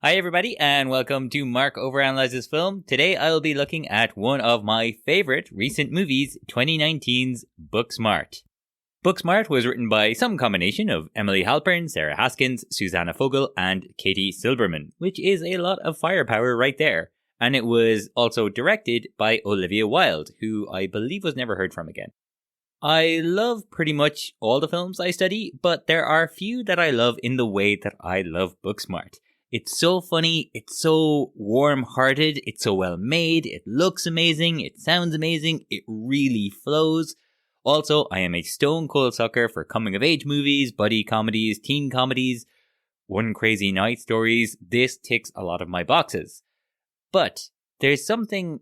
Hi everybody and welcome to Mark Overanalyzes Film. Today I'll be looking at one of my favourite recent movies, 2019's Booksmart. Booksmart was written by some combination of Emily Halpern, Sarah Haskins, Susanna Fogel and Katie Silberman, which is a lot of firepower right there. And it was also directed by Olivia Wilde, who I believe was never heard from again. I love pretty much all the films I study, but there are a few that I love in the way that I love Booksmart. It's so funny, it's so warm-hearted, it's so well made, it looks amazing, it sounds amazing, it really flows. Also, I am a stone-cold sucker for coming-of-age movies, buddy comedies, teen comedies, One Crazy Night stories. This ticks a lot of my boxes. But there's something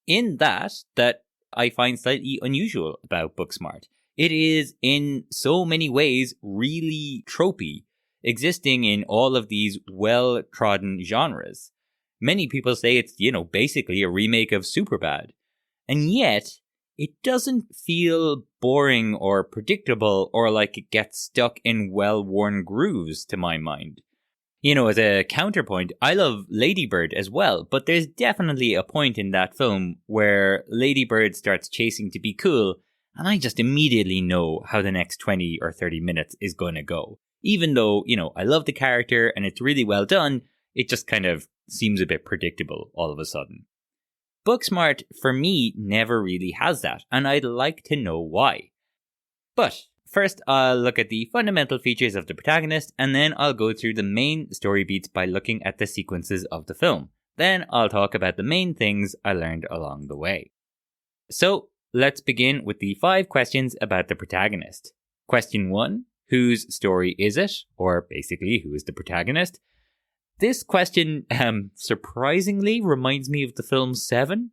in that I find slightly unusual about Booksmart. It is, in so many ways, really tropey, existing in all of these well-trodden genres. Many people say it's, basically a remake of Superbad. And yet, it doesn't feel boring or predictable or like it gets stuck in well-worn grooves, to my mind. As a counterpoint, I love Lady Bird as well, but there's definitely a point in that film where Lady Bird starts chasing to be cool, and I just immediately know how the next 20 or 30 minutes is going to go. Even though, I love the character and it's really well done, it just kind of seems a bit predictable all of a sudden. Booksmart, for me, never really has that, and I'd like to know why. But first, I'll look at the fundamental features of the protagonist, and then I'll go through the main story beats by looking at the sequences of the film. Then I'll talk about the main things I learned along the way. So, let's begin with the 5 questions about the protagonist. Question 1. Whose story is it? Or basically, who is the protagonist? This question, surprisingly, reminds me of the film Seven,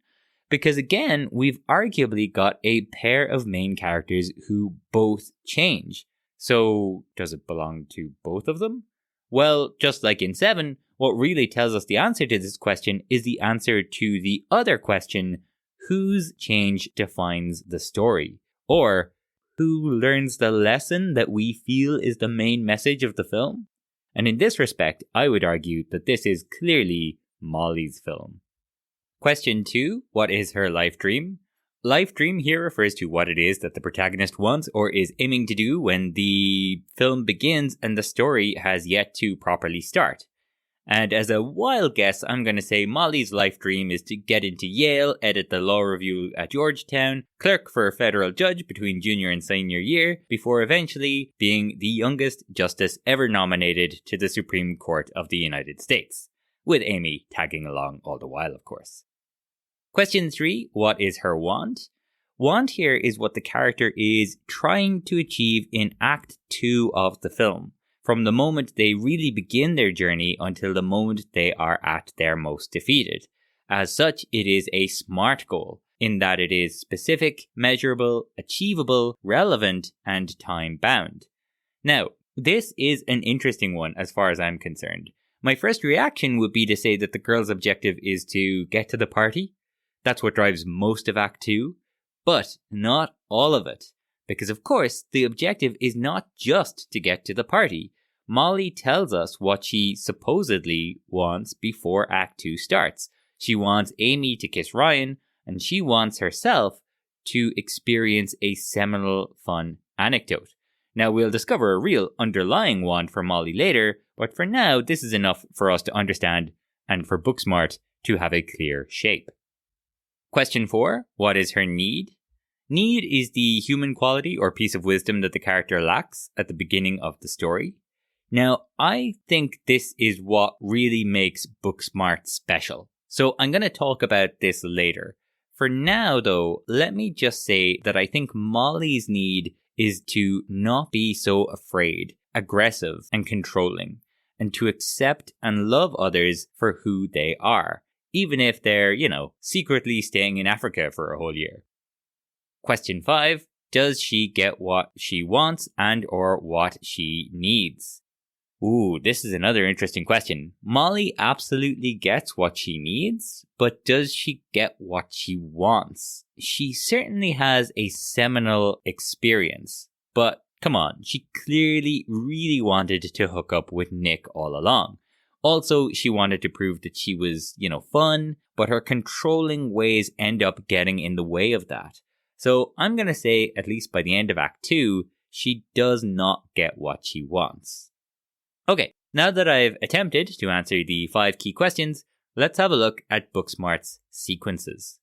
because again, we've arguably got a pair of main characters who both change. So, does it belong to both of them? Well, just like in Seven, what really tells us the answer to this question is the answer to the other question, whose change defines the story? Or, who learns the lesson that we feel is the main message of the film? And in this respect, I would argue that this is clearly Molly's film. Question 2. What is her life dream? Life dream here refers to what it is that the protagonist wants or is aiming to do when the film begins and the story has yet to properly start. And as a wild guess, I'm going to say Molly's life dream is to get into Yale, edit the law review at Georgetown, clerk for a federal judge between junior and senior year, before eventually being the youngest justice ever nominated to the Supreme Court of the United States. With Amy tagging along all the while, of course. Question 3. What is her want? Want here is what the character is trying to achieve in Act 2 of the film, from the moment they really begin their journey until the moment they are at their most defeated. As such, it is a SMART goal, in that it is specific, measurable, achievable, relevant, and time-bound. Now, this is an interesting one as far as I'm concerned. My first reaction would be to say that the girl's objective is to get to the party. That's what drives most of Act 2, but not all of it. Because of course, the objective is not just to get to the party. Molly tells us what she supposedly wants before Act 2 starts. She wants Amy to kiss Ryan, and she wants herself to experience a seminal, fun anecdote. Now, we'll discover a real underlying want for Molly later, but for now, this is enough for us to understand and for Booksmart to have a clear shape. Question 4. What is her need? Need is the human quality or piece of wisdom that the character lacks at the beginning of the story. Now, I think this is what really makes Booksmart special. So I'm going to talk about this later. For now, though, let me just say that I think Molly's need is to not be so afraid, aggressive, and controlling, and to accept and love others for who they are, even if they're, secretly staying in Africa for a whole year. Question 5. Does she get what she wants and or what she needs? Ooh, this is another interesting question. Molly absolutely gets what she needs, but does she get what she wants? She certainly has a seminal experience, but come on, she clearly really wanted to hook up with Nick all along. Also, she wanted to prove that she was, fun, but her controlling ways end up getting in the way of that. So I'm going to say, at least by the end of Act 2, she does not get what she wants. Okay, now that I've attempted to answer the 5 key questions, let's have a look at Booksmart's sequences.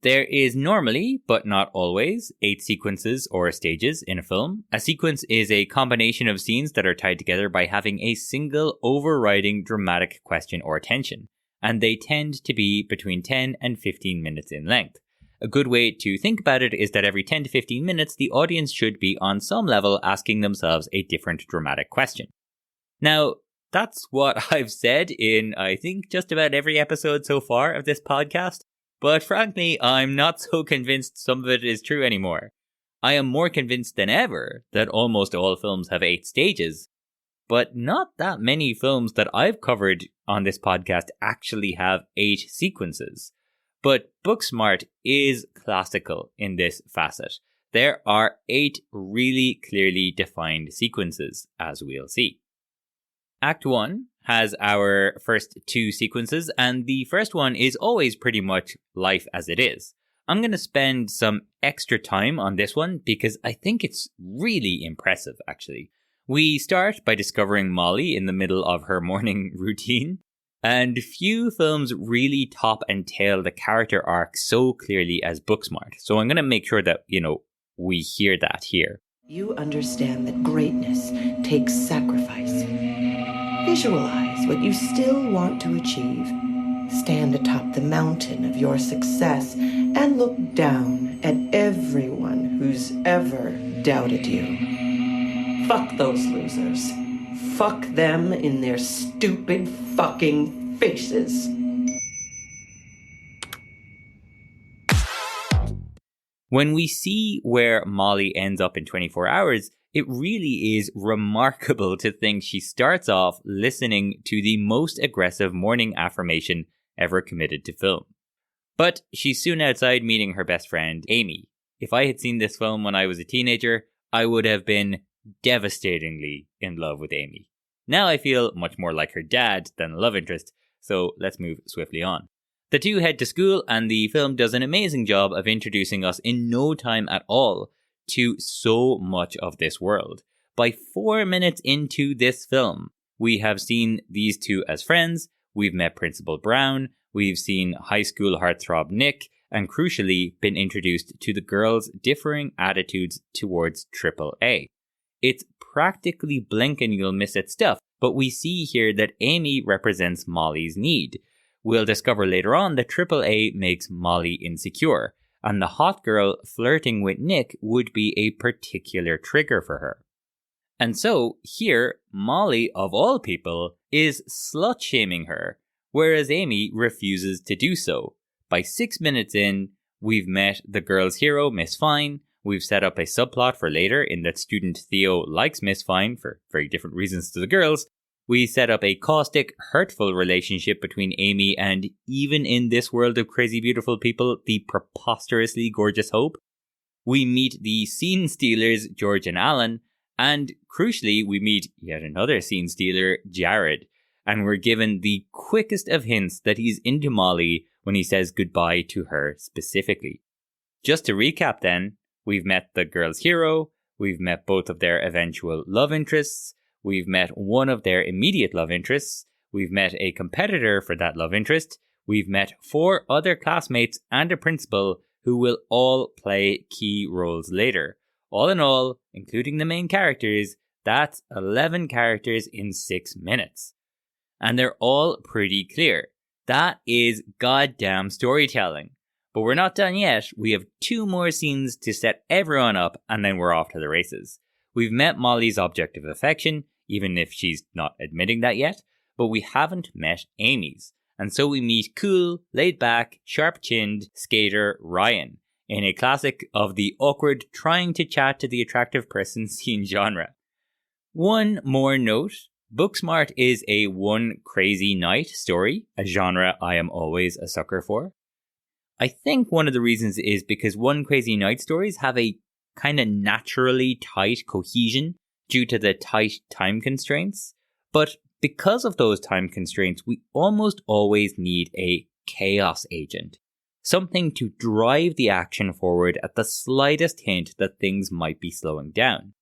There is normally, but not always, 8 sequences or stages in a film. A sequence is a combination of scenes that are tied together by having a single overriding dramatic question or tension, and they tend to be between 10 and 15 minutes in length. A good way to think about it is that every 10 to 15 minutes, the audience should be on some level asking themselves a different dramatic question. Now, that's what I've said in, I think, just about every episode so far of this podcast. But frankly, I'm not so convinced some of it is true anymore. I am more convinced than ever that almost all films have 8 stages, but not that many films that I've covered on this podcast actually have 8 sequences. But Booksmart is classical in this facet. There are 8 really clearly defined sequences, as we'll see. Act 1 has our first 2 sequences, and the first one is always pretty much life as it is. I'm going to spend some extra time on this one because I think it's really impressive, actually. We start by discovering Molly in the middle of her morning routine, and few films really top and tail the character arc so clearly as Booksmart. So I'm going to make sure that, we hear that here. You understand that greatness takes sacrifice. Visualize what you still want to achieve. Stand atop the mountain of your success and look down at everyone who's ever doubted you. Fuck those losers. Fuck them in their stupid fucking faces. When we see where Molly ends up in 24 hours, it really is remarkable to think she starts off listening to the most aggressive morning affirmation ever committed to film. But she's soon outside meeting her best friend, Amy. If I had seen this film when I was a teenager, I would have been devastatingly in love with Amy. Now I feel much more like her dad than a love interest, so let's move swiftly on. The two head to school, and the film does an amazing job of introducing us in no time at all to so much of this world. By 4 minutes into this film, we have seen these two as friends, we've met Principal Brown, we've seen high school heartthrob Nick, and crucially been introduced to the girls' differing attitudes towards AAA. It's practically blink and you'll miss it stuff, but we see here that Amy represents Molly's need. We'll discover later on that AAA makes Molly insecure, and the hot girl flirting with Nick would be a particular trigger for her. And so, here, Molly, of all people, is slut-shaming her, whereas Amy refuses to do so. By 6 minutes in, we've met the girl's hero, Miss Fine. We've set up a subplot for later in that student Theo likes Miss Fine for very different reasons to the girls. We set up a caustic, hurtful relationship between Amy and, even in this world of crazy beautiful people, the preposterously gorgeous Hope. We meet the scene stealers, George and Alan, and crucially, we meet yet another scene stealer, Jared, and we're given the quickest of hints that he's into Molly when he says goodbye to her specifically. Just to recap then, we've met the girl's hero, we've met both of their eventual love interests, we've met one of their immediate love interests, we've met a competitor for that love interest, we've met 4 other classmates and a principal who will all play key roles later. All in all, including the main characters, that's 11 characters in 6 minutes. And they're all pretty clear. That is goddamn storytelling. But we're not done yet. We have 2 more scenes to set everyone up, and then we're off to the races. We've met Molly's object of affection, even if she's not admitting that yet, but we haven't met Amy's. And so we meet cool, laid-back, sharp-chinned skater Ryan, in a classic of the awkward trying to chat to the attractive person scene genre. One more note, Booksmart is a one crazy night story, a genre I am always a sucker for. I think one of the reasons is because one crazy night stories have a kind of naturally tight cohesion due to the tight time constraints, But because of those time constraints, we almost always need a chaos agent. Something to drive the action forward at the slightest hint that things might be slowing down.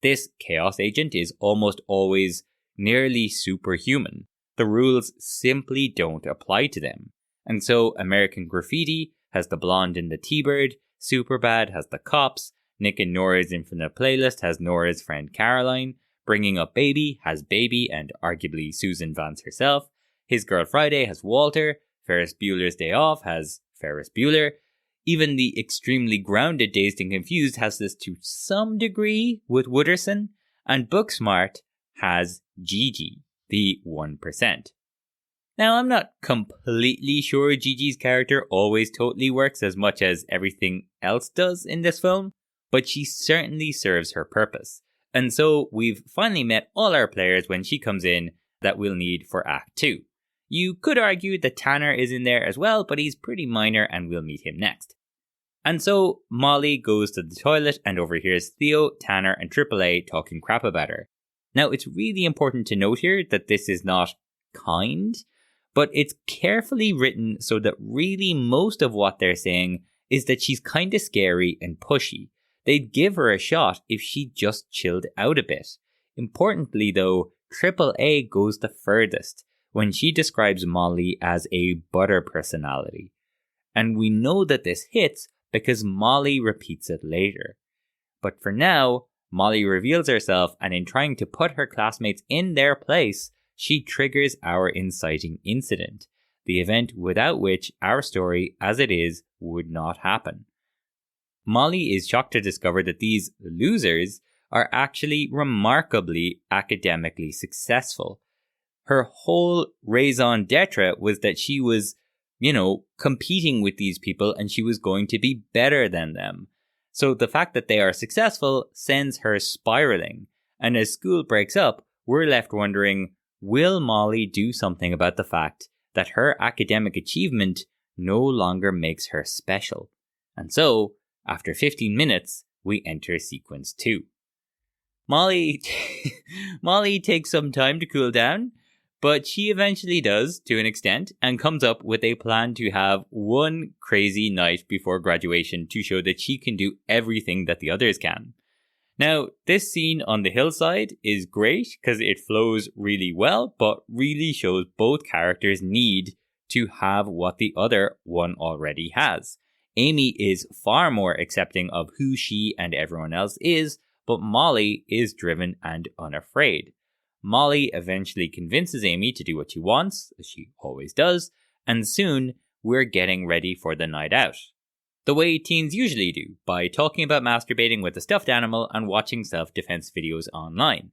This chaos agent is almost always nearly superhuman. The rules simply don't apply to them. And so American Graffiti has the blonde in the T-Bird, Superbad has the cops, Nick and Nora's Infinite Playlist has Nora's friend Caroline, Bringing Up Baby has Baby and arguably Susan Vance herself, His Girl Friday has Walter, Ferris Bueller's Day Off has Ferris Bueller. Even the extremely grounded Dazed and Confused has this to some degree with Wooderson, and Booksmart has Gigi, the 1%. Now, I'm not completely sure Gigi's character always totally works as much as everything else does in this film, but she certainly serves her purpose. And so we've finally met all our players when she comes in that we'll need for Act 2. You could argue that Tanner is in there as well, but he's pretty minor and we'll meet him next. And so Molly goes to the toilet and overhears Theo, Tanner and AAA talking crap about her. Now, it's really important to note here that this is not kind, but it's carefully written so that really most of what they're saying is that she's kind of scary and pushy. They'd give her a shot if she just chilled out a bit. Importantly though, AAA goes the furthest when she describes Molly as a butter personality. And we know that this hits because Molly repeats it later. But for now, Molly reveals herself, and in trying to put her classmates in their place, she triggers our inciting incident, the event without which our story, as it is, would not happen. Molly is shocked to discover that these losers are actually remarkably academically successful. Her whole raison d'etre was that she was, competing with these people and she was going to be better than them. So the fact that they are successful sends her spiraling. And as school breaks up, we're left wondering, will Molly do something about the fact that her academic achievement no longer makes her special? And so, after 15 minutes, we enter sequence 2. Molly takes some time to cool down, but she eventually does, to an extent, and comes up with a plan to have one crazy night before graduation to show that she can do everything that the others can. Now, this scene on the hillside is great because it flows really well, but really shows both characters need to have what the other one already has. Amy is far more accepting of who she and everyone else is, but Molly is driven and unafraid. Molly eventually convinces Amy to do what she wants, as she always does, and soon we're getting ready for the night out. The way teens usually do, by talking about masturbating with a stuffed animal and watching self-defense videos online.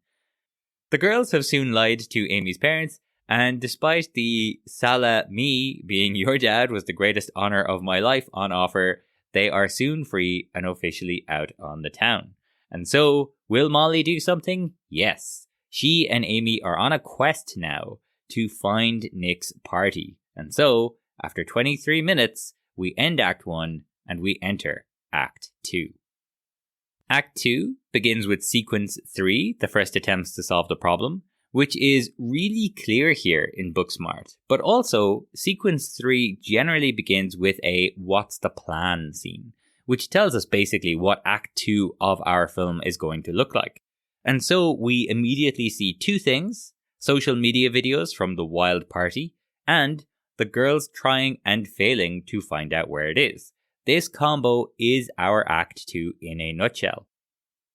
The girls have soon lied to Amy's parents, and despite the Salah me being your dad was the greatest honor of my life on offer, they are soon free and officially out on the town. And so, will Molly do something? Yes. She and Amy are on a quest now to find Nick's party. And so, after 23 minutes, we end Act 1 and we enter Act 2. Act 2 begins with Sequence 3, the first attempts to solve the problem, which is really clear here in Booksmart. But also, Sequence 3 generally begins with a what's the plan scene, which tells us basically what Act 2 of our film is going to look like. And so we immediately see two things: social media videos from the wild party, and the girls trying and failing to find out where it is. This combo is our Act 2 in a nutshell.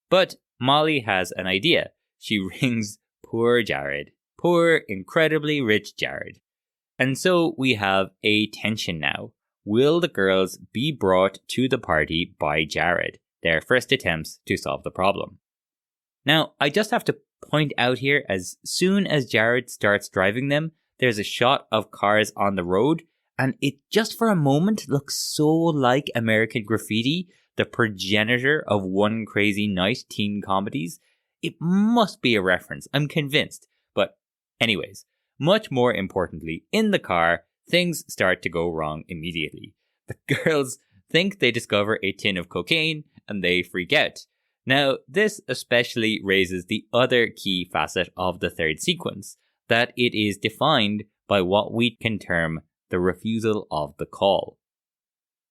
But Molly has an idea. She rings poor Jared. Poor, incredibly rich Jared. And so we have a tension now. Will the girls be brought to the party by Jared? Their first attempts to solve the problem. Now, I just have to point out here, as soon as Jared starts driving them, there's a shot of cars on the road, and it just for a moment looks so like American Graffiti, the progenitor of One Crazy Night teen comedies. It must be a reference, I'm convinced. But anyways, much more importantly, in the car, things start to go wrong immediately. The girls think they discover a tin of cocaine, and they freak out. Now, this especially raises the other key facet of the third sequence, that it is defined by what we can term the refusal of the call.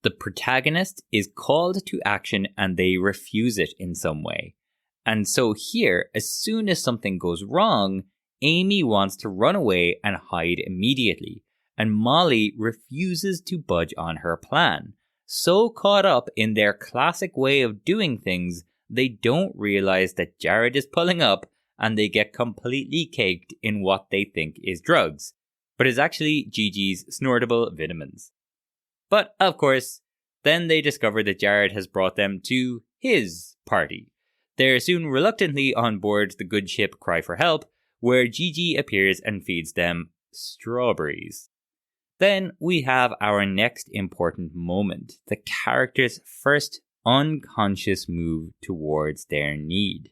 The protagonist is called to action and they refuse it in some way. And so here, as soon as something goes wrong, Amy wants to run away and hide immediately, and Molly refuses to budge on her plan. So caught up in their classic way of doing things, they don't realize that Jared is pulling up, and they get completely caked in what they think is drugs, but is actually Gigi's snortable vitamins. But, of course, then they discover that Jared has brought them to his party. They're soon reluctantly on board the good ship Cry for Help, where Gigi appears and feeds them strawberries. Then we have our next important moment, the characters' first unconscious move towards their need,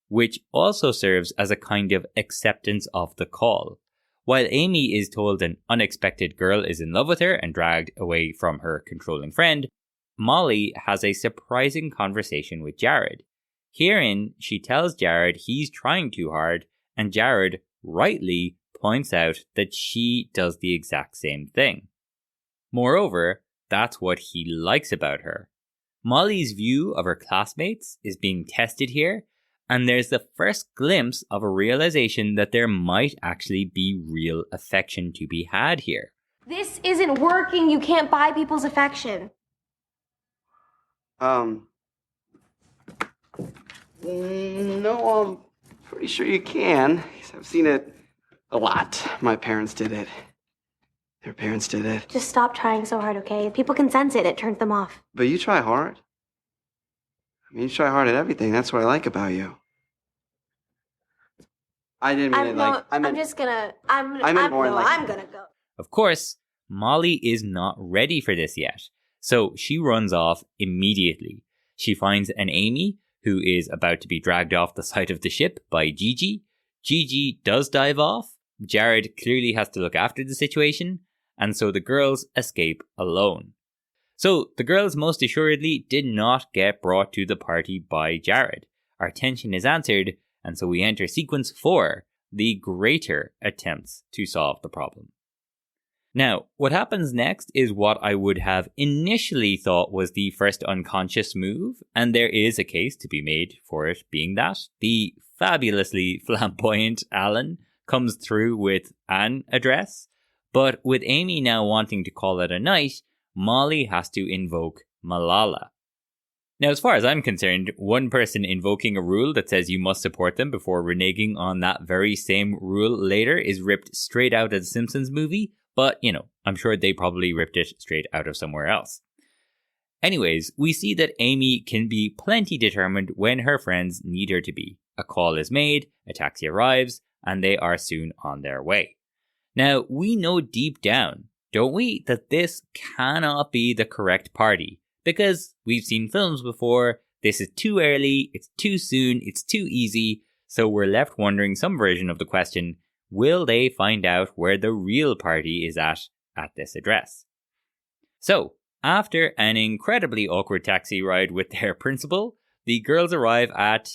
which also serves as a kind of acceptance of the call. While Amy is told an unexpected girl is in love with her and dragged away from her controlling friend, Molly has a surprising conversation with Jared. Herein, she tells Jared he's trying too hard, and Jared rightly points out that she does the exact same thing. Moreover, that's what he likes about her. Molly's view of her classmates is being tested here, and there's the first glimpse of a realization that there might actually be real affection to be had here. This isn't working. You can't buy people's affection. No, I'm pretty sure you can. I've seen it a lot. My parents did it. Their parents did it. Just stop trying so hard, okay? People can sense it. It turns them off. But you try hard. You try hard at everything. That's what I like about you. I didn't mean it like... I'm gonna go. Of course, Molly is not ready for this yet, so she runs off immediately. She finds an Amy, who is about to be dragged off the side of the ship by Gigi. Gigi does dive off. Jared clearly has to look after the situation, and so the girls escape alone. So the girls most assuredly did not get brought to the party by Jared. Our tension is answered, and so we enter sequence 4, the greater attempts to solve the problem. Now, what happens next is what I would have initially thought was the first unconscious move, and there is a case to be made for it being that. The fabulously flamboyant Alan comes through with an address, but with Amy now wanting to call it a night, Molly has to invoke Malala. Now, as far as I'm concerned, one person invoking a rule that says you must support them before reneging on that very same rule later is ripped straight out of the Simpsons movie, but, I'm sure they probably ripped it straight out of somewhere else. Anyways, we see that Amy can be plenty determined when her friends need her to be. A call is made, a taxi arrives, and they are soon on their way. Now, we know deep down, don't we, that this cannot be the correct party, because we've seen films before, this is too early, it's too soon, it's too easy, so we're left wondering some version of the question, will they find out where the real party is at this address? So, after an incredibly awkward taxi ride with their principal, the girls arrive at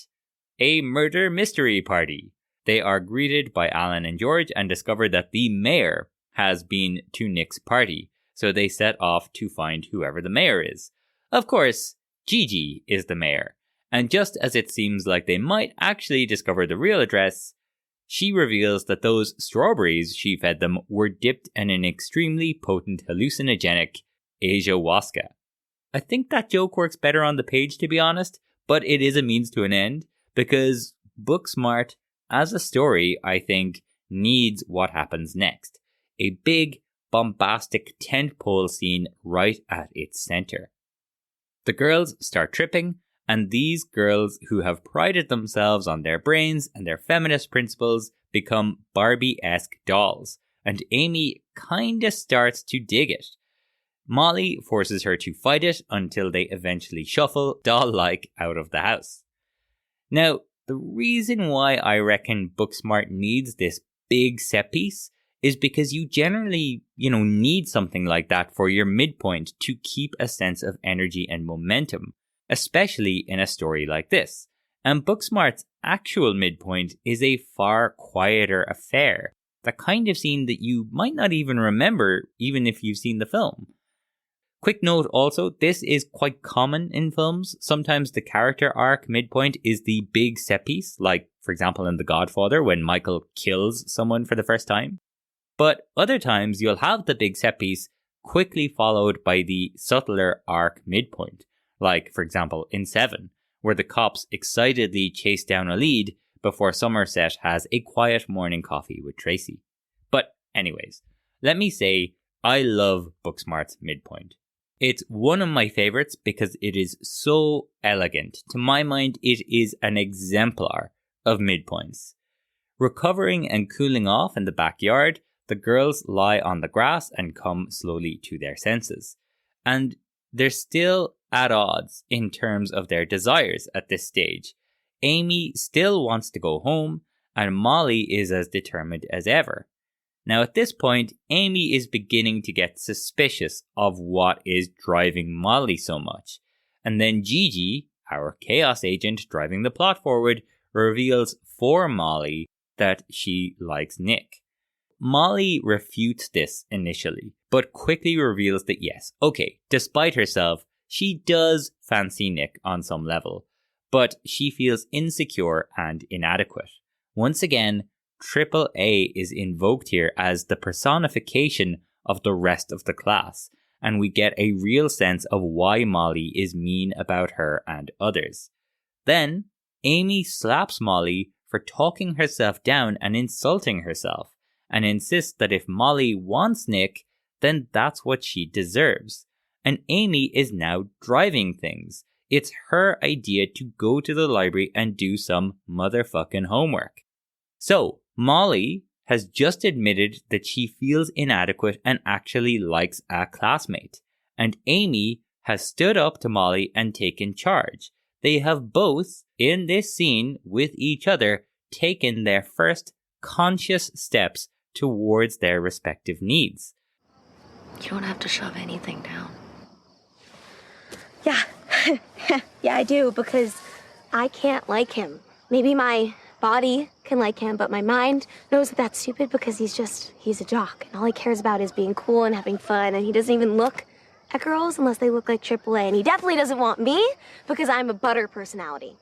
a murder mystery party. They are greeted by Alan and George and discover that the mayor has been to Nick's party, so they set off to find whoever the mayor is. Of course, Gigi is the mayor, and just as it seems like they might actually discover the real address, she reveals that those strawberries she fed them were dipped in an extremely potent hallucinogenic ayahuasca. I think that joke works better on the page, to be honest, but it is a means to an end, because Booksmart, as a story, I think, needs what happens next. A big, bombastic tentpole scene right at its center. The girls start tripping, and these girls who have prided themselves on their brains and their feminist principles become Barbie-esque dolls, and Amy kinda starts to dig it. Molly forces her to fight it until they eventually shuffle, doll-like, out of the house. Now, the reason why I reckon Booksmart needs this big set piece is because you generally, need something like that for your midpoint to keep a sense of energy and momentum. especially in a story like this. And Booksmart's actual midpoint is a far quieter affair, the kind of scene that you might not even remember even if you've seen the film. Quick note also, this is quite common in films. Sometimes the character arc midpoint is the big set piece, like for example in The Godfather when Michael kills someone for the first time. But other times you'll have the big set piece quickly followed by the subtler arc midpoint, like for example in Seven, where the cops excitedly chase down a lead before Somerset has a quiet morning coffee with Tracy. But anyways, let me say I love Booksmart's midpoint. It's one of my favorites because it is so elegant. To my mind, it is an exemplar of midpoints. Recovering and cooling off in the backyard, the girls lie on the grass and come slowly to their senses. And they're still at odds in terms of their desires at this stage. Amy still wants to go home, and Molly is as determined as ever. Now at this point, Amy is beginning to get suspicious of what is driving Molly so much. And then Gigi, our chaos agent driving the plot forward, reveals for Molly that she likes Nick. Molly refutes this initially, but quickly reveals that yes, okay, despite herself, she does fancy Nick on some level, but she feels insecure and inadequate. Once again, AAA is invoked here as the personification of the rest of the class, and we get a real sense of why Molly is mean about her and others. Then, Amy slaps Molly for talking herself down and insulting herself, and insists that if Molly wants Nick, then that's what she deserves. And Amy is now driving things. It's her idea to go to the library and do some motherfucking homework. So, Molly has just admitted that she feels inadequate and actually likes a classmate. And Amy has stood up to Molly and taken charge. They have both, in this scene with each other, taken their first conscious steps towards their respective needs. You don't have to shove anything down. Yeah. Yeah, I do, because I can't like him. Maybe my body can like him, but my mind knows that that's stupid because he's a jock. And all he cares about is being cool and having fun. And he doesn't even look at girls unless they look like AAA. And he definitely doesn't want me because I'm a butter personality.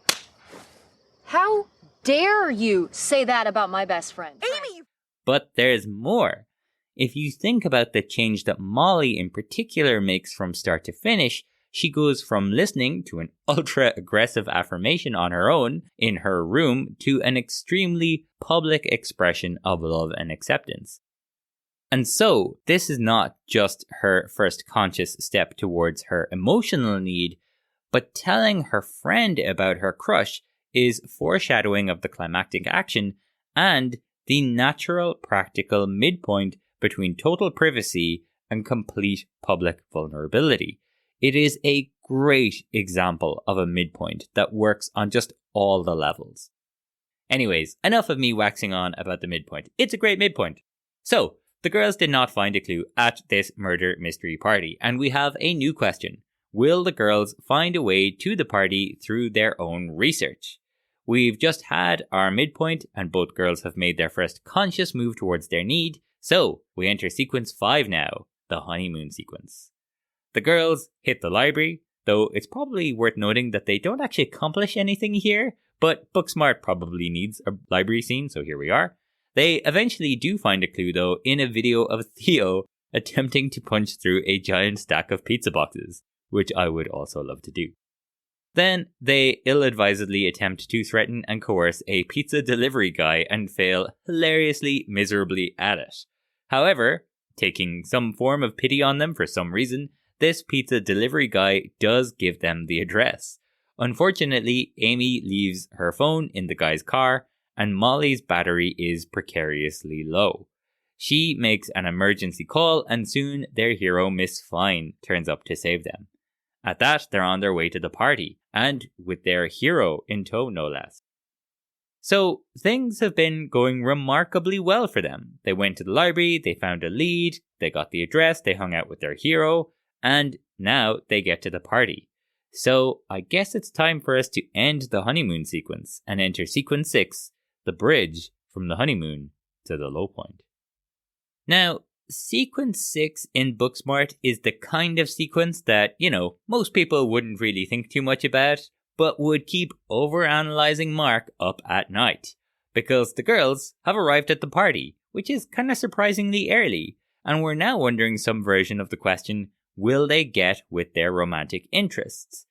How dare you say that about my best friend? Amy! But there's more. If you think about the change that Molly in particular makes from start to finish, she goes from listening to an ultra-aggressive affirmation on her own in her room to an extremely public expression of love and acceptance. And so, this is not just her first conscious step towards her emotional need, but telling her friend about her crush is foreshadowing of the climactic action and the natural practical midpoint between total privacy and complete public vulnerability. It is a great example of a midpoint that works on just all the levels. Anyways, enough of me waxing on about the midpoint. It's a great midpoint. So, the girls did not find a clue at this murder mystery party, and we have a new question. Will the girls find a way to the party through their own research? We've just had our midpoint, and both girls have made their first conscious move towards their need, so we enter sequence 5 now, the honeymoon sequence. The girls hit the library, though it's probably worth noting that they don't actually accomplish anything here, but Booksmart probably needs a library scene, so here we are. They eventually do find a clue, though, in a video of Theo attempting to punch through a giant stack of pizza boxes, which I would also love to do. Then they ill-advisedly attempt to threaten and coerce a pizza delivery guy and fail hilariously miserably at it. However, taking some form of pity on them for some reason, this pizza delivery guy does give them the address. Unfortunately, Amy leaves her phone in the guy's car, and Molly's battery is precariously low. She makes an emergency call, and soon their hero, Miss Fine, turns up to save them. At that, they're on their way to the party, and with their hero in tow, no less. So, things have been going remarkably well for them. They went to the library, they found a lead, they got the address, they hung out with their hero, and now they get to the party. So I guess it's time for us to end the honeymoon sequence and enter sequence 6, the bridge from the honeymoon to the low point. Now, sequence 6 in Booksmart is the kind of sequence that, most people wouldn't really think too much about, but would keep overanalyzing Mark up at night. Because the girls have arrived at the party, which is kind of surprisingly early, and we're now wondering some version of the question, will they get with their romantic interests?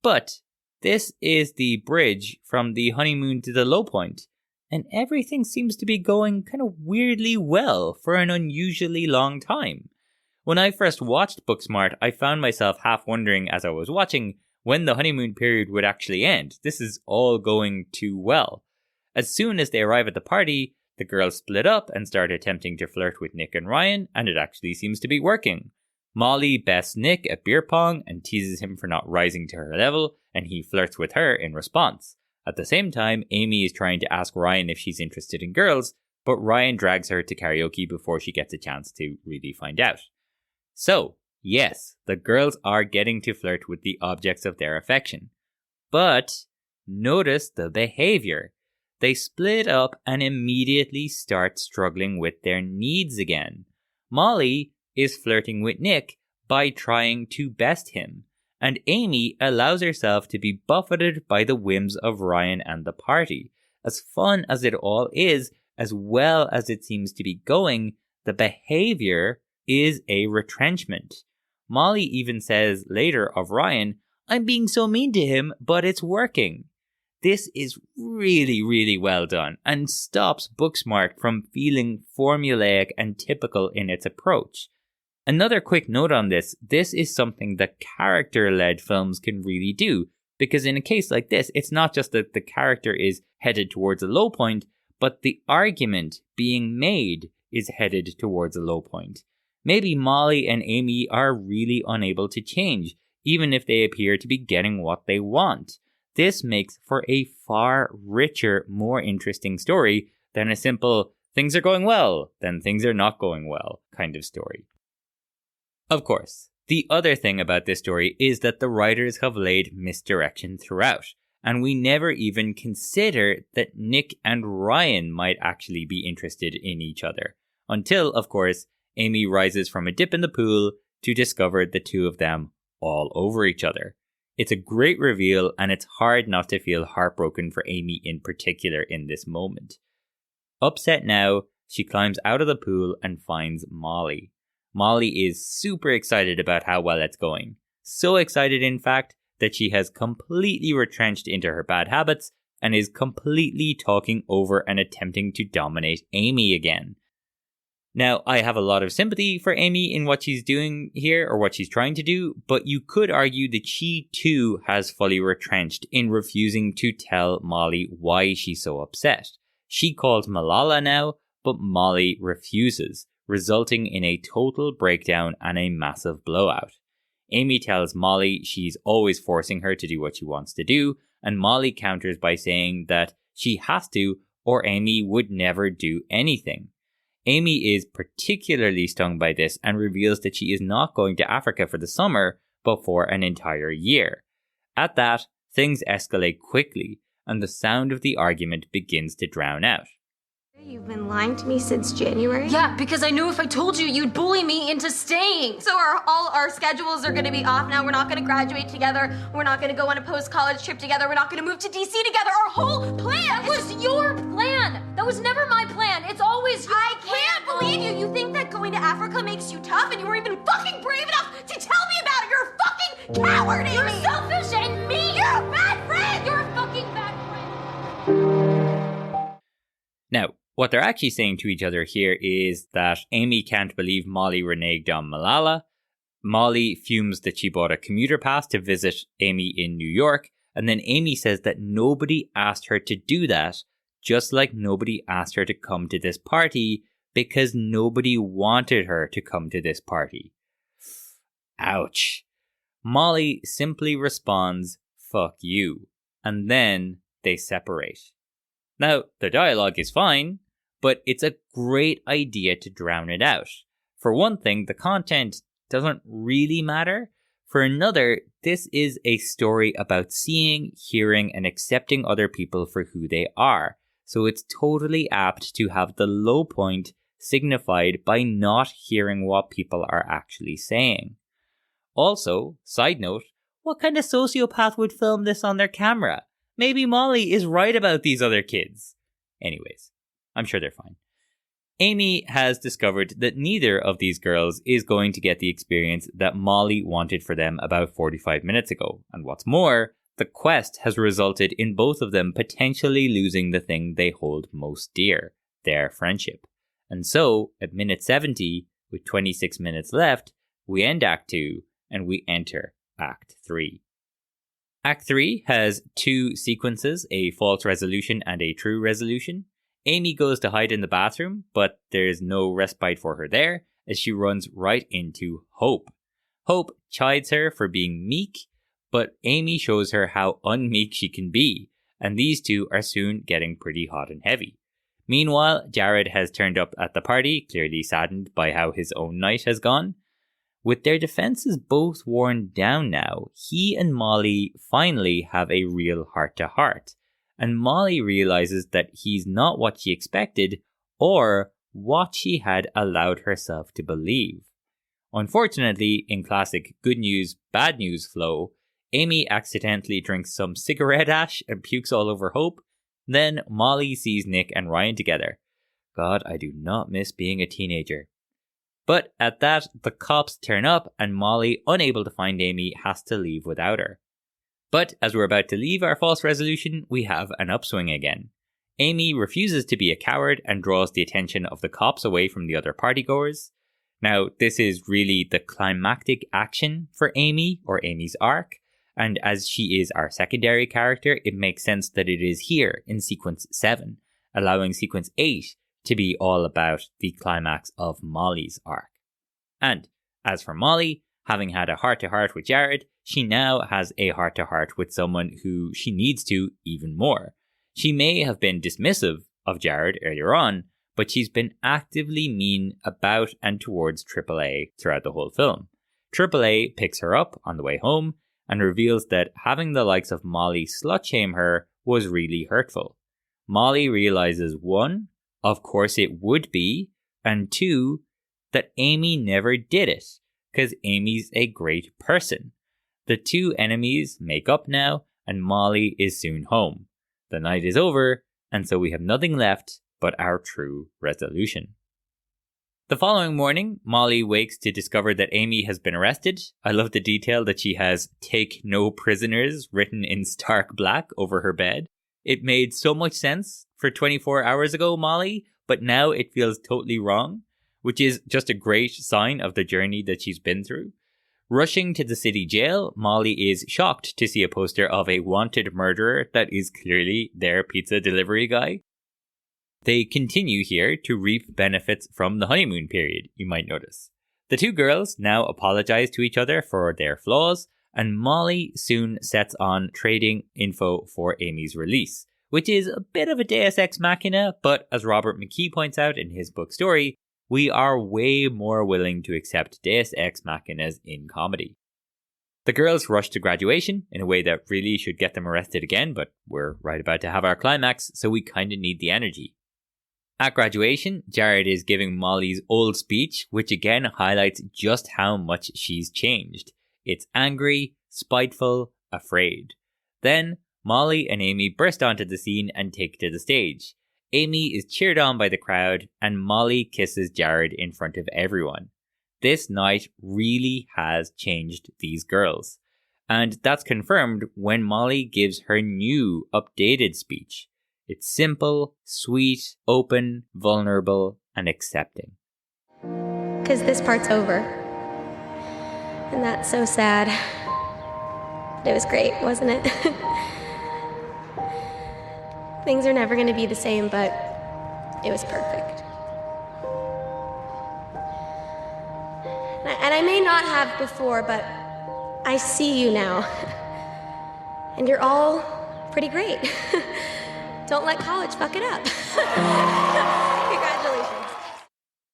But this is the bridge from the honeymoon to the low point, and everything seems to be going kind of weirdly well for an unusually long time. When I first watched Booksmart, I found myself half wondering as I was watching when the honeymoon period would actually end. This is all going too well. As soon as they arrive at the party, the girls split up and start attempting to flirt with Nick and Ryan, and it actually seems to be working. Molly bests Nick at beer pong and teases him for not rising to her level, and he flirts with her in response. At the same time, Amy is trying to ask Ryan if she's interested in girls, but Ryan drags her to karaoke before she gets a chance to really find out. So, yes, the girls are getting to flirt with the objects of their affection. But notice the behavior. They split up and immediately start struggling with their needs again. Molly is flirting with Nick by trying to best him, and Amy allows herself to be buffeted by the whims of Ryan and the party. As fun as it all is, as well as it seems to be going, the behavior is a retrenchment. Molly even says later of Ryan, "I'm being so mean to him, but it's working." This is really, really well done and stops Booksmart from feeling formulaic and typical in its approach. Another quick note on this is something that character-led films can really do, because in a case like this, it's not just that the character is headed towards a low point, but the argument being made is headed towards a low point. Maybe Molly and Amy are really unable to change, even if they appear to be getting what they want. This makes for a far richer, more interesting story than a simple things are going well, then things are not going well kind of story. Of course, the other thing about this story is that the writers have laid misdirection throughout, and we never even consider that Nick and Ryan might actually be interested in each other. Until, of course, Amy rises from a dip in the pool to discover the two of them all over each other. It's a great reveal, and it's hard not to feel heartbroken for Amy in particular in this moment. Upset now, she climbs out of the pool and finds Molly. Molly is super excited about how well it's going. So excited, in fact, that she has completely retrenched into her bad habits and is completely talking over and attempting to dominate Amy again. Now, I have a lot of sympathy for Amy in what she's doing here, or what she's trying to do, but you could argue that she too has fully retrenched in refusing to tell Molly why she's so upset. She calls Malala now, but Molly refuses, resulting in a total breakdown and a massive blowout. Amy tells Molly she's always forcing her to do what she wants to do, and Molly counters by saying that she has to, or Amy would never do anything. Amy is particularly stung by this and reveals that she is not going to Africa for the summer, but for an entire year. At that, things escalate quickly, and the sound of the argument begins to drown out. You've been lying to me since January? Yeah, because I knew if I told you, you'd bully me into staying. So all our schedules are gonna be off now. We're not gonna graduate together. We're not gonna go on a post-college trip together. We're not gonna move to DC together. Our whole plan That was your plan. That was never my plan. It's always your I plan. can't believe you. You think that going to Africa makes you tough, and you were even fucking brave enough to tell me about it. You're a fucking coward, Amy. You're selfish and mean. You're a bad friend. You're a fucking bad friend. Now, what they're actually saying to each other here is that Amy can't believe Molly reneged on Malala. Molly fumes that she bought a commuter pass to visit Amy in New York, and then Amy says that nobody asked her to do that, just like nobody asked her to come to this party because nobody wanted her to come to this party. Ouch. Molly simply responds, "Fuck you," and then they separate. Now, the dialogue is fine, but it's a great idea to drown it out. For one thing, the content doesn't really matter. For another, this is a story about seeing, hearing, and accepting other people for who they are. So it's totally apt to have the low point signified by not hearing what people are actually saying. Also, side note, what kind of sociopath would film this on their camera? Maybe Molly is right about these other kids. Anyways, I'm sure they're fine. Amy has discovered that neither of these girls is going to get the experience that Molly wanted for them about 45 minutes ago. And what's more, the quest has resulted in both of them potentially losing the thing they hold most dear, their friendship. And so, at minute 70, with 26 minutes left, we end Act 2 and we enter Act 3. Act 3 has two sequences, a false resolution and a true resolution. Amy goes to hide in the bathroom, but there's no respite for her there, as she runs right into Hope. Hope chides her for being meek, but Amy shows her how unmeek she can be, and these two are soon getting pretty hot and heavy. Meanwhile, Jared has turned up at the party, clearly saddened by how his own night has gone. With their defenses both worn down now, he and Molly finally have a real heart-to-heart. And Molly realizes that he's not what she expected or what she had allowed herself to believe. Unfortunately, in classic good news, bad news flow, Amy accidentally drinks some cigarette ash and pukes all over Hope. Then Molly sees Nick and Ryan together. God, I do not miss being a teenager. But at that, the cops turn up and Molly, unable to find Amy, has to leave without her. But as we're about to leave our false resolution, we have an upswing again. Amy refuses to be a coward and draws the attention of the cops away from the other partygoers. Now, this is really the climactic action for Amy, or Amy's arc, and as she is our secondary character, it makes sense that it is here in sequence 7, allowing sequence 8 to be all about the climax of Molly's arc. And as for Molly, having had a heart-to-heart with Jared, she now has a heart-to-heart with someone who she needs to even more. She may have been dismissive of Jared earlier on, but she's been actively mean about and towards AAA throughout the whole film. AAA picks her up on the way home and reveals that having the likes of Molly slut-shame her was really hurtful. Molly realizes 1, of course it would be, and 2, that Amy never did it, because Amy's a great person. The two enemies make up now, and Molly is soon home. The night is over, and so we have nothing left but our true resolution. The following morning, Molly wakes to discover that Amy has been arrested. I love the detail that she has "Take no prisoners" written in stark black over her bed. It made so much sense for 24 hours ago, Molly, but now it feels totally wrong, which is just a great sign of the journey that she's been through. Rushing to the city jail, Molly is shocked to see a poster of a wanted murderer that is clearly their pizza delivery guy. They continue here to reap benefits from the honeymoon period, you might notice. The two girls now apologize to each other for their flaws, and Molly soon sets on trading info for Amy's release, which is a bit of a Deus Ex Machina, but as Robert McKee points out in his book Story, we are way more willing to accept Deus Ex Machinas in comedy. The girls rush to graduation in a way that really should get them arrested again, but we're right about to have our climax, so we kinda need the energy. At graduation, Jared is giving Molly's old speech, which again highlights just how much she's changed. It's angry, spiteful, afraid. Then, Molly and Amy burst onto the scene and take to the stage. Amy is cheered on by the crowd, and Molly kisses Jared in front of everyone. This night really has changed these girls. And that's confirmed when Molly gives her new, updated speech. It's simple, sweet, open, vulnerable, and accepting. Because this part's over. And that's so sad. But it was great, wasn't it? Things are never going to be the same, but it was perfect. And I may not have before, but I see you now. And you're all pretty great. Don't let college fuck it up. Congratulations.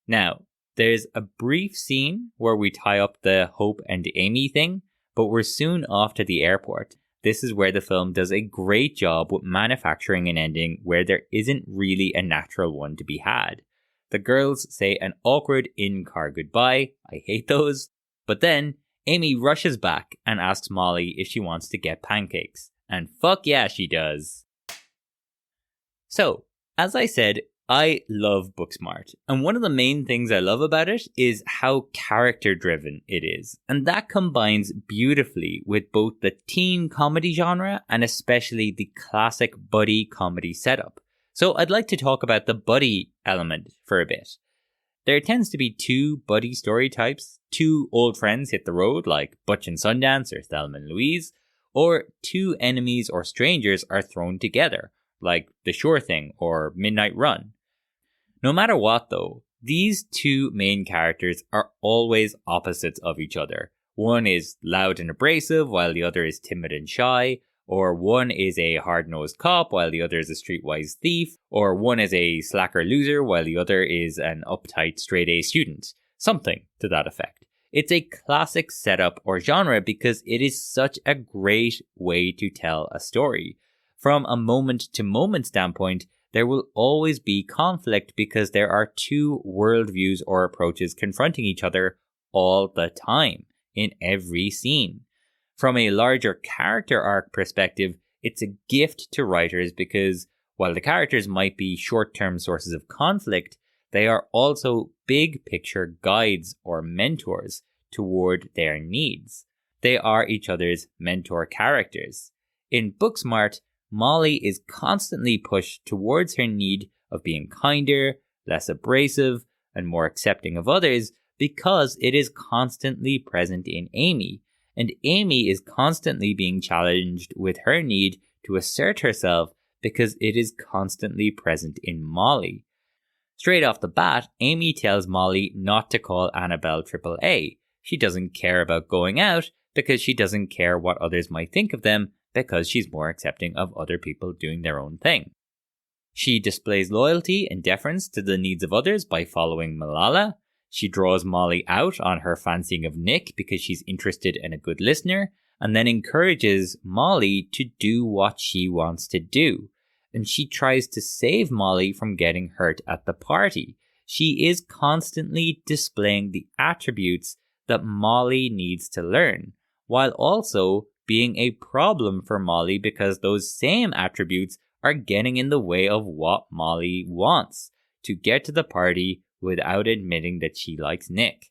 Now, there's a brief scene where we tie up the Hope and Amy thing, but we're soon off to the airport. This is where the film does a great job with manufacturing an ending where there isn't really a natural one to be had. The girls say an awkward in-car goodbye, I hate those, but then Amy rushes back and asks Molly if she wants to get pancakes. And fuck yeah, she does. So, as I said, I love Booksmart, and one of the main things I love about it is how character-driven it is, and that combines beautifully with both the teen comedy genre and especially the classic buddy comedy setup. So I'd like to talk about the buddy element for a bit. There tends to be two buddy story types: two old friends hit the road like Butch and Sundance or Thelma and Louise, or two enemies or strangers are thrown together like The Sure Thing or Midnight Run. No matter what though, these two main characters are always opposites of each other. One is loud and abrasive while the other is timid and shy, or one is a hard-nosed cop while the other is a streetwise thief, or one is a slacker loser while the other is an uptight straight-A student. Something to that effect. It's a classic setup or genre because it is such a great way to tell a story. From a moment-to-moment standpoint, there will always be conflict because there are two worldviews or approaches confronting each other all the time, in every scene. From a larger character arc perspective, it's a gift to writers because while the characters might be short-term sources of conflict, they are also big picture guides or mentors toward their needs. They are each other's mentor characters. In Booksmart, Molly is constantly pushed towards her need of being kinder, less abrasive, and more accepting of others because it is constantly present in Amy, and Amy is constantly being challenged with her need to assert herself because it is constantly present in Molly. Straight off the bat, Amy tells Molly not to call Annabelle AAA. She doesn't care about going out because she doesn't care what others might think of them, because she's more accepting of other people doing their own thing. She displays loyalty and deference to the needs of others by following Malala. She draws Molly out on her fancying of Nick because she's interested in a good listener, and then encourages Molly to do what she wants to do. And she tries to save Molly from getting hurt at the party. She is constantly displaying the attributes that Molly needs to learn, while also being a problem for Molly because those same attributes are getting in the way of what Molly wants, to get to the party without admitting that she likes Nick.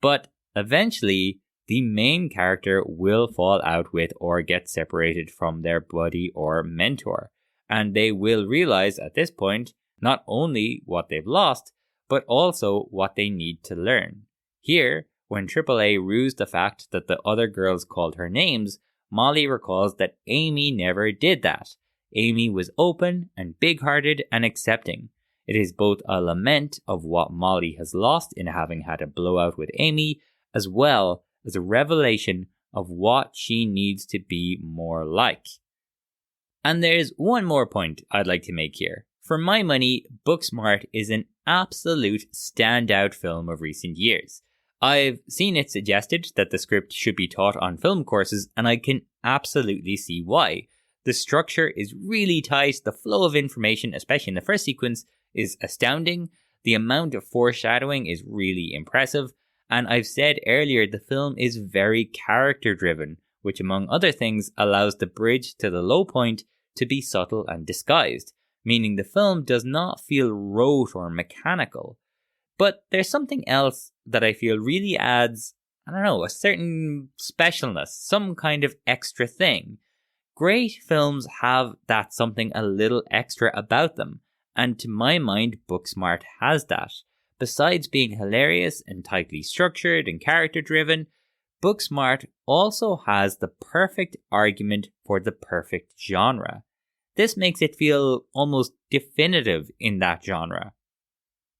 But eventually, the main character will fall out with or get separated from their buddy or mentor, and they will realize at this point not only what they've lost, but also what they need to learn. Here, when AAA rues the fact that the other girls called her names, Molly recalls that Amy never did that. Amy was open and big-hearted and accepting. It is both a lament of what Molly has lost in having had a blowout with Amy, as well as a revelation of what she needs to be more like. And there's one more point I'd like to make here. For my money, Booksmart is an absolute standout film of recent years. I've seen it suggested that the script should be taught on film courses, and I can absolutely see why. The structure is really tight, the flow of information, especially in the first sequence, is astounding, the amount of foreshadowing is really impressive, and I've said earlier the film is very character driven, which among other things allows the bridge to the low point to be subtle and disguised, meaning the film does not feel rote or mechanical. But there's something else that I feel really adds, a certain specialness, some kind of extra thing. Great films have that something a little extra about them, and to my mind, Booksmart has that. Besides being hilarious and tightly structured and character-driven, Booksmart also has the perfect argument for the perfect genre. This makes it feel almost definitive in that genre.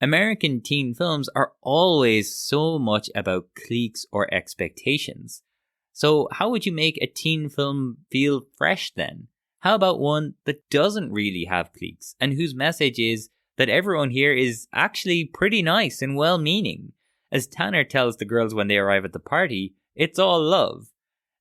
American teen films are always so much about cliques or expectations. So how would you make a teen film feel fresh then? How about one that doesn't really have cliques and whose message is that everyone here is actually pretty nice and well-meaning? As Tanner tells the girls when they arrive at the party, it's all love.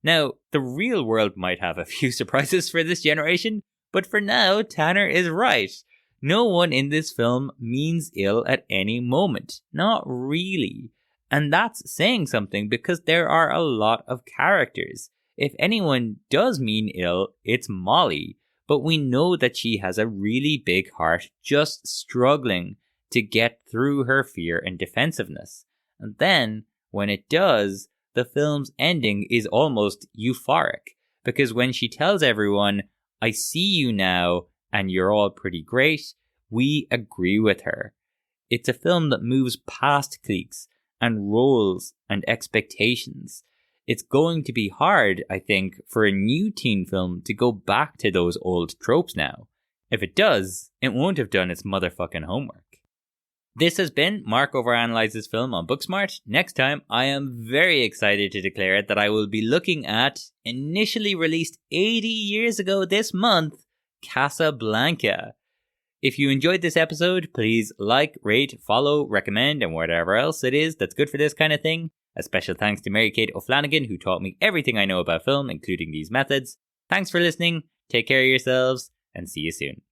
Now, the real world might have a few surprises for this generation, but for now, Tanner is right. No one in this film means ill at any moment. Not really. And that's saying something because there are a lot of characters. If anyone does mean ill, it's Molly. But we know that she has a really big heart just struggling to get through her fear and defensiveness. And then, when it does, the film's ending is almost euphoric. Because when she tells everyone, I see you now, and you're all pretty great, we agree with her. It's a film that moves past cliques and roles and expectations. It's going to be hard, I think, for a new teen film to go back to those old tropes now. If it does, it won't have done its motherfucking homework. This has been Mark Overanalyzes Film on Booksmart. Next time, I am very excited to declare that I will be looking at, initially released 80 years ago this month, Casablanca. If you enjoyed this episode, please like, rate, follow, recommend, and whatever else it is that's good for this kind of thing. A special thanks to Mary-Kate O'Flanagan, who taught me everything I know about film, including these methods. Thanks for listening, take care of yourselves, and see you soon.